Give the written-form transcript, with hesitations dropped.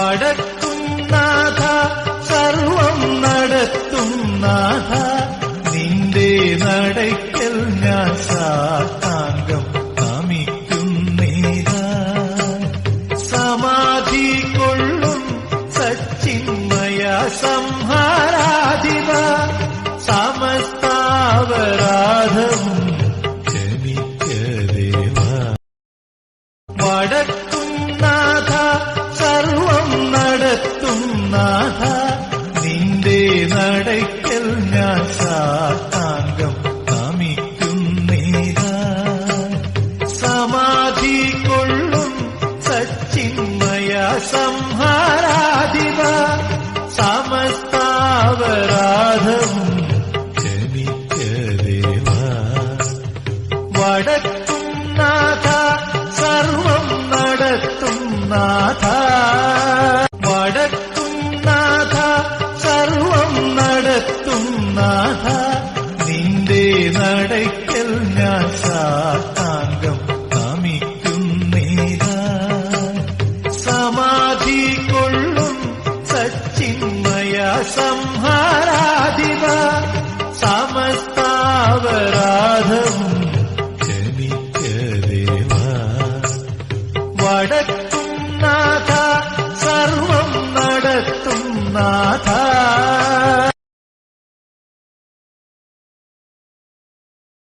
വടക്കും നാഥ സർവം നടത്തും നാഥ നിന്റെ നടയ്ക്കൽ ഞാൻ സാഷ്ടാംഗം നമിക്കുന്നീരാ. സമാധി കൊള്ളും സച്ചിന്മയ സംഹാരാധിപ സമസ്താപരാധവും ക്ഷമിക്കദേവ. വടക്കും നാഥ സർവം നടത്തും നാഥ നിന്റെ നടയ്ക്കൽ ഞാൻ സാഷ്ടാംഗം നമിക്കുന്നീരാ. സമാധി കൊള്ളും സച്ചിന്മയ സംഹാരാധിപ സമസ്താപരാധവും ക്ഷമിക്കദേവ. വടക്കും നാഥ സർവം നടത്തും നാഥ. വടക്കും നാഥ സർവം നടത്തും നാഥ നിന്റെ നടയ്ക്കൽ ഞാൻ സാഷ്ടാംഗം നമിക്കുന്നീരാ. സമാധി കൊള്ളും സച്ചിന്മയ സംഹാരാധിപ സമസ്താപരാധവും ക്ഷമിക്കദേവ. വടക്കും നാഥ സർവം നടത്തും നാഥ.